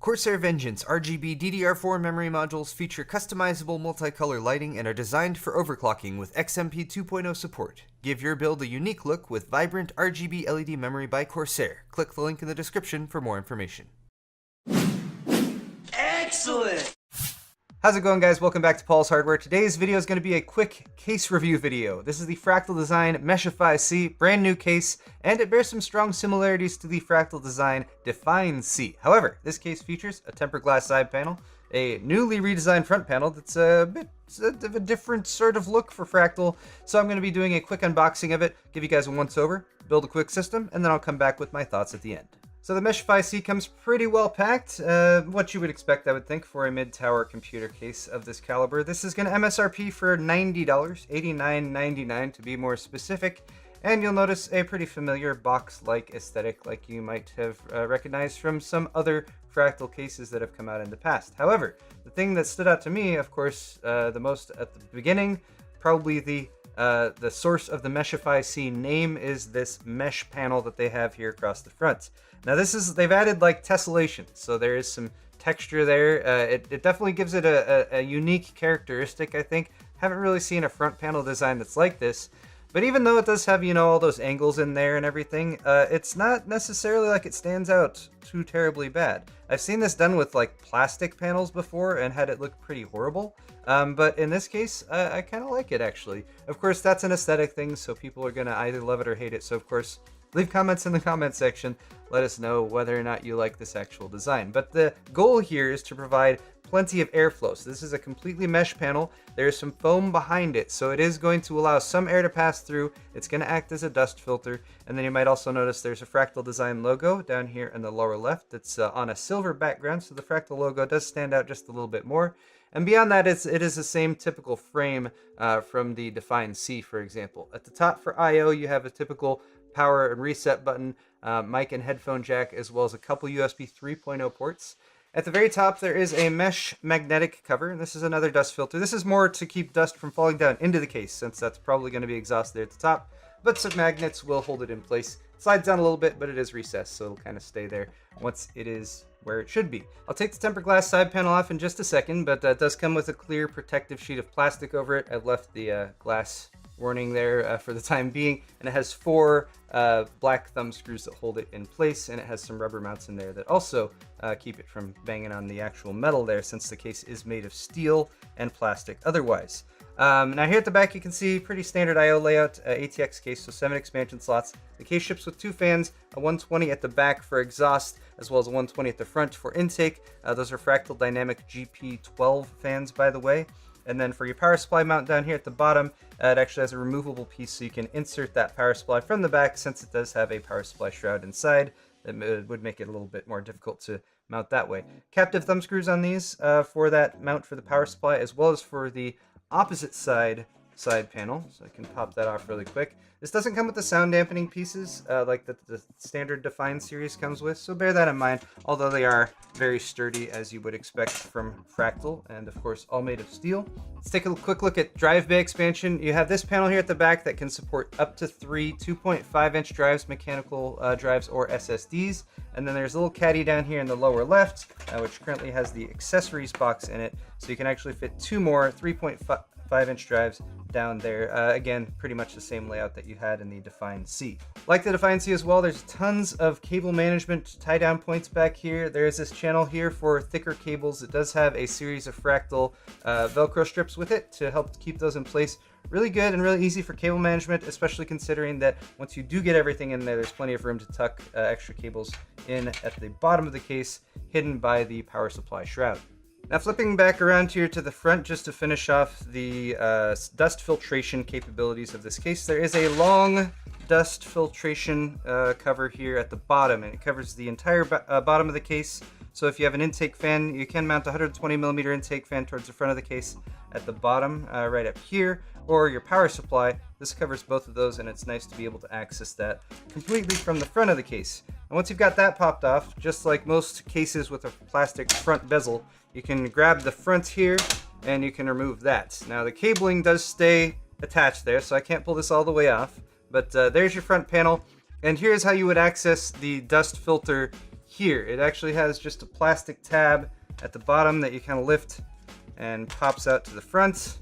Corsair Vengeance RGB DDR4 memory modules feature customizable multicolor lighting and are designed for overclocking with XMP 2.0 support. Give your build a unique look with vibrant RGB LED memory by Corsair. Click the link in the description for more information. Excellent! How's it going, guys? Welcome back to Paul's Hardware. Today's video is going to be a quick case review video. This is the Fractal Design Meshify C, brand new case, and it bears some strong similarities to the Fractal Design Define C. However, this case features a tempered glass side panel, a newly redesigned front panel that's a bit of a different sort of look for Fractal, so I'm going to be doing a quick unboxing of it, give you guys a once-over, build a quick system, and then I'll come back with my thoughts at the end. So the Meshify C comes pretty well packed, what you would expect, I would think, for a mid-tower computer case of this caliber. This is going to MSRP for $90, $89.99 to be more specific, and you'll notice a pretty familiar box-like aesthetic like you might have recognized from some other Fractal cases that have come out in the past. However, the thing that stood out to me, of course, the most at the beginning, probably the source of the Meshify C name is this mesh panel that they have here across the front. Now they've added like tessellation, so there is some texture there. It definitely gives it a unique characteristic, I think. Haven't really seen a front panel design that's like this. But even though it does have, you know, all those angles in there and everything, it's not necessarily like it stands out too terribly bad. I've seen this done with like plastic panels before and had it look pretty horrible. But in this case, I kind of like it actually. Of course, that's an aesthetic thing, so people are gonna either love it or hate it. So of course, leave comments in the comment section. Let us know whether or not you like this actual design. But the goal here is to provide plenty of airflow. So this is a completely mesh panel. There's some foam behind it, so it is going to allow some air to pass through. It's going to act as a dust filter. And then you might also notice there's a Fractal Design logo down here in the lower left. It's on a silver background, so the Fractal logo does stand out just a little bit more. And beyond that, it is the same typical frame from the Define C, for example. At the top for I/O, you have a typical power and reset button, mic and headphone jack, as well as a couple USB 3.0 ports. At the very top, there is a mesh magnetic cover, and this is another dust filter. This is more to keep dust from falling down into the case, since that's probably going to be exhaust there at the top, but some magnets will hold it in place. It slides down a little bit, but it is recessed, so it'll kind of stay there once it is where it should be. I'll take the tempered glass side panel off in just a second, but it does come with a clear protective sheet of plastic over it. I've left the glass warning there for the time being, and it has 4 black thumb screws that hold it in place, and it has some rubber mounts in there that also keep it from banging on the actual metal there, since the case is made of steel and plastic otherwise. Now here at the back you can see pretty standard I/O layout, ATX case, so 7 expansion slots. The case ships with 2 fans, a 120 at the back for exhaust, as well as a 120 at the front for intake. Those are Fractal Dynamic GP12 fans, by the way. And then for your power supply mount down here at the bottom, it actually has a removable piece, so you can insert that power supply from the back, since it does have a power supply shroud inside. That would make it a little bit more difficult to mount that way. Captive thumb screws on these for that mount for the power supply, as well as for the opposite side panel, so I can pop that off really quick. This doesn't come with the sound dampening pieces like the standard Define series comes with, so bear that in mind, although they are very sturdy as you would expect from Fractal, and of course all made of steel. Let's take a quick look at drive bay expansion. You have this panel here at the back that can support up to 3 2.5-inch drives, mechanical drives or SSDs, and then there's a little caddy down here in the lower left, which currently has the accessories box in it, so you can actually fit 2 more 3.5-inch drives down there. Again, pretty much the same layout that you had in the Define C. Like the Define C as well, there's tons of cable management tie-down points back here. There's this channel here for thicker cables. It does have a series of Fractal Velcro strips with it to help keep those in place. Really good and really easy for cable management, especially considering that once you do get everything in there, there's plenty of room to tuck extra cables in at the bottom of the case, hidden by the power supply shroud. Now flipping back around here to the front, just to finish off the dust filtration capabilities of this case, there is a long dust filtration cover here at the bottom, and it covers the entire bottom of the case. So if you have an intake fan, you can mount a 120mm intake fan towards the front of the case at the bottom, right up here, or your power supply. This covers both of those, and it's nice to be able to access that completely from the front of the case. And once you've got that popped off, just like most cases with a plastic front bezel, you can grab the front here and you can remove that. Now the cabling does stay attached there, so I can't pull this all the way off, but there's your front panel, and here's how you would access the dust filter here. It actually has just a plastic tab at the bottom that you kind of lift and pops out to the front,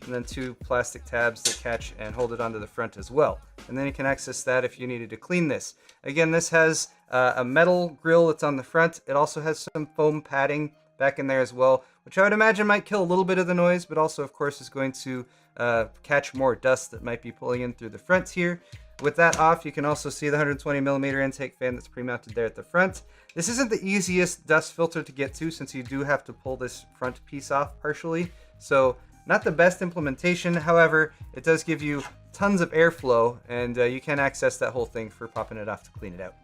and then 2 plastic tabs that catch and hold it onto the front as well. And then you can access that if you needed to clean this. Again, this has a metal grill that's on the front. It also has some foam padding back in there as well, which I would imagine might kill a little bit of the noise, but also of course is going to catch more dust that might be pulling in through the front here. With that off, you can also see the 120mm intake fan that's pre-mounted there at the front. This isn't the easiest dust filter to get to, since you do have to pull this front piece off partially, so not the best implementation. However, it does give you tons of airflow, and you can access that whole thing for popping it off to clean it out.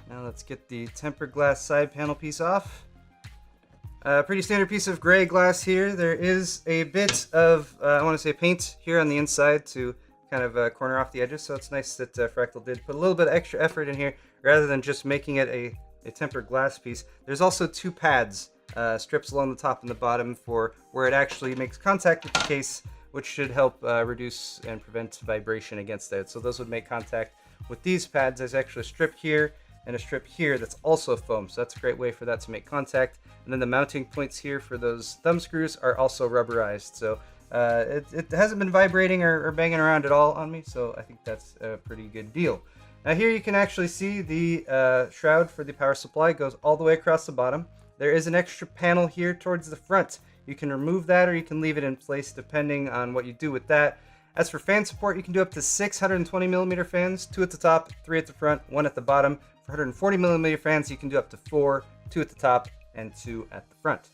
Now let's get the tempered glass side panel piece off. Pretty standard piece of gray glass here. There is a bit of, I want to say, paint here on the inside to kind of corner off the edges, so it's nice that Fractal did put a little bit of extra effort in here rather than just making it a tempered glass piece. There's also 2 pads, strips along the top and the bottom for where it actually makes contact with the case, which should help reduce and prevent vibration against it. So those would make contact with these pads. There's actually a strip here and a strip here that's also foam, so that's a great way for that to make contact. And then the mounting points here for those thumb screws are also rubberized, so it hasn't been vibrating or banging around at all on me, so I think that's a pretty good deal. Now here you can actually see the shroud for the power supply goes all the way across the bottom. There is an extra panel here towards the front. You can remove that or you can leave it in place depending on what you do with that. As for fan support, you can do up to 6 120mm fans, 2 at the top, 3 at the front, 1 at the bottom. For 140mm fans, you can do up to 4, 2 at the top, and 2 at the front.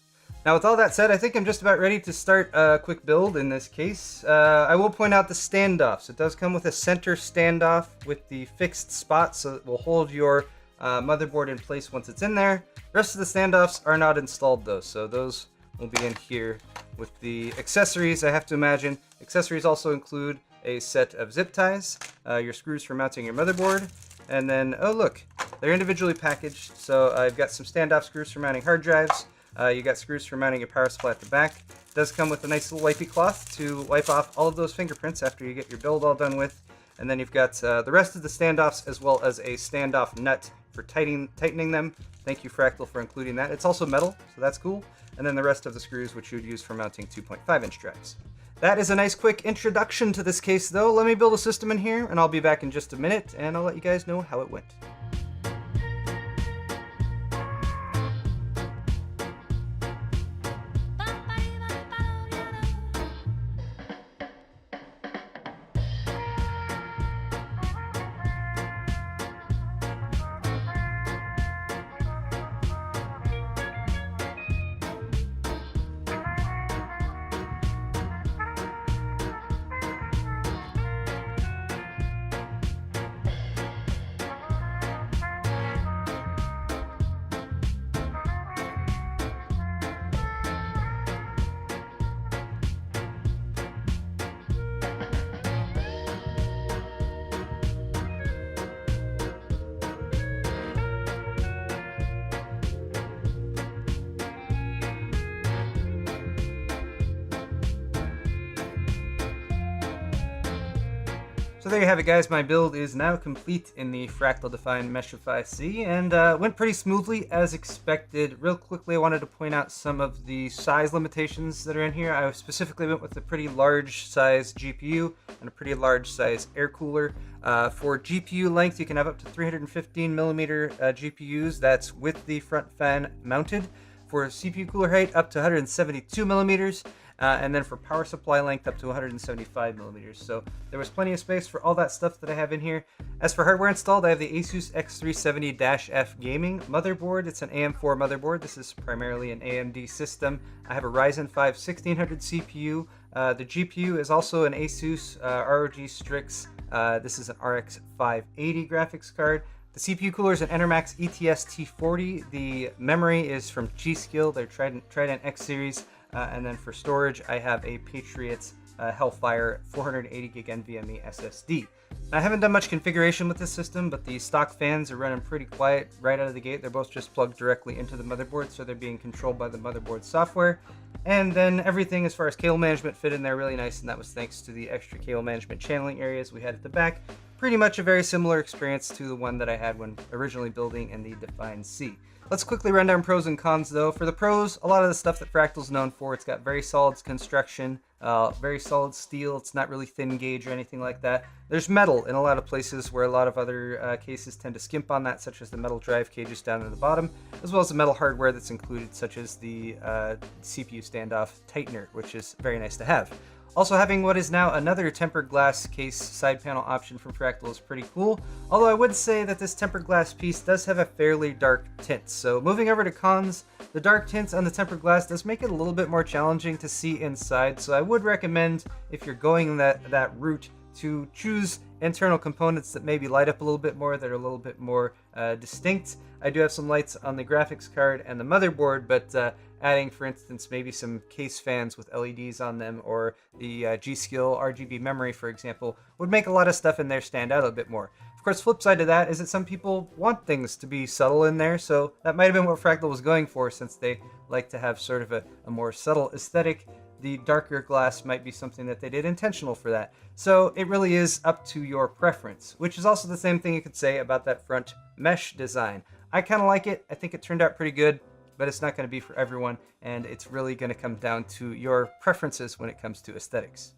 Now with all that said, I think I'm just about ready to start a quick build in this case. I will point out the standoffs. It does come with a center standoff with the fixed spot, so it will hold your motherboard in place once it's in there. The rest of the standoffs are not installed though, so those will be in here with the accessories. I have to imagine accessories also include a set of zip ties, your screws for mounting your motherboard, and then, oh look, they're individually packaged. So I've got some standoff screws for mounting hard drives. You got screws for mounting your power supply at the back. It does come with a nice little wipey cloth to wipe off all of those fingerprints after you get your build all done with. And then you've got the rest of the standoffs, as well as a standoff nut for tightening them. Thank you, Fractal, for including that. It's also metal, so that's cool. And then the rest of the screws, which you would use for mounting 2.5-inch drives. That is a nice quick introduction to this case, though. Let me build a system in here, and I'll be back in just a minute, and I'll let you guys know how it went. So there you have it, guys. My build is now complete in the Fractal defined Meshify C, and went pretty smoothly as expected. Real quickly, I wanted to point out some of the size limitations that are in here. I specifically went with a pretty large size GPU and a pretty large size air cooler. For GPU length, you can have up to 315mm GPUs. That's with the front fan mounted. For CPU cooler height, up to 172mm. And then for power supply length, up to 175mm. So there was plenty of space for all that stuff that I have in here. As for hardware installed, I have the Asus X370-F gaming motherboard. It's an AM4 motherboard. This is primarily an AMD system. I have a Ryzen 5 1600 CPU. The GPU is also an Asus ROG Strix. This is an RX 580 graphics card. The CPU cooler is an Enermax ETS T40. The memory is from G.Skill, their Trident X series. And then for storage, I have a Patriot Hellfire 480GB NVMe SSD. Now, I haven't done much configuration with this system, but the stock fans are running pretty quiet right out of the gate. They're both just plugged directly into the motherboard, so they're being controlled by the motherboard software. And then everything as far as cable management fit in there really nice, and that was thanks to the extra cable management channeling areas we had at the back, pretty much a very similar experience to the one that I had when originally building in the Define C. Let's quickly run down pros and cons though. For the pros, a lot of the stuff that Fractal's known for, it's got very solid construction, very solid steel. It's not really thin gauge or anything like that. There's metal in a lot of places where a lot of other cases tend to skimp on that, such as the metal drive cages down at the bottom, as well as the metal hardware that's included, such as the CPU standoff tightener, which is very nice to have. Also, having what is now another tempered glass case side panel option from Fractal is pretty cool, although I would say that this tempered glass piece does have a fairly dark tint. So moving over to cons, the dark tints on the tempered glass does make it a little bit more challenging to see inside, so I would recommend, if you're going that route, to choose internal components that maybe light up a little bit more, that are a little bit more distinct. I do have some lights on the graphics card and the motherboard, but adding, for instance, maybe some case fans with LEDs on them, or the G-Skill RGB memory, for example, would make a lot of stuff in there stand out a bit more. Of course, flip side to that is that some people want things to be subtle in there, so that might have been what Fractal was going for, since they like to have sort of a more subtle aesthetic. The darker glass might be something that they did intentional for that. So it really is up to your preference, which is also the same thing you could say about that front mesh design. I kind of like it. I think it turned out pretty good, but it's not going to be for everyone, and it's really going to come down to your preferences when it comes to aesthetics.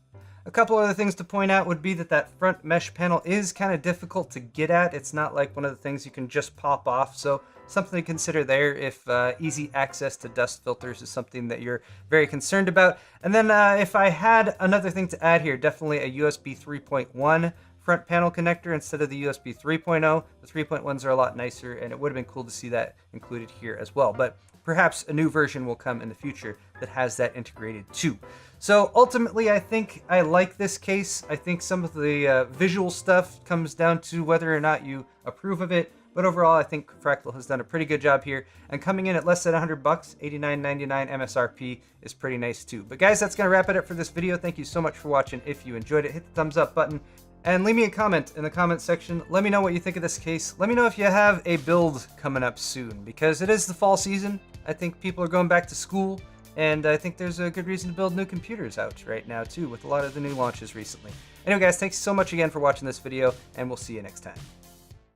A couple other things to point out would be that front mesh panel is kind of difficult to get at. It's not like one of the things you can just pop off, so something to consider there if easy access to dust filters is something that you're very concerned about. And then if I had another thing to add here, definitely a USB 3.1 front panel connector instead of the USB 3.0. The 3.1s are a lot nicer, and it would have been cool to see that included here as well. But perhaps a new version will come in the future that has that integrated too. So ultimately, I think I like this case. I think some of the visual stuff comes down to whether or not you approve of it. But overall, I think Fractal has done a pretty good job here. And coming in at less than $100, $89.99 MSRP is pretty nice too. But guys, that's going to wrap it up for this video. Thank you so much for watching. If you enjoyed it, hit the thumbs up button. And leave me a comment in the comment section. Let me know what you think of this case. Let me know if you have a build coming up soon, because it is the fall season. I think people are going back to school, and I think there's a good reason to build new computers out right now too, with a lot of the new launches recently. Anyway guys, thanks so much again for watching this video, and we'll see you next time.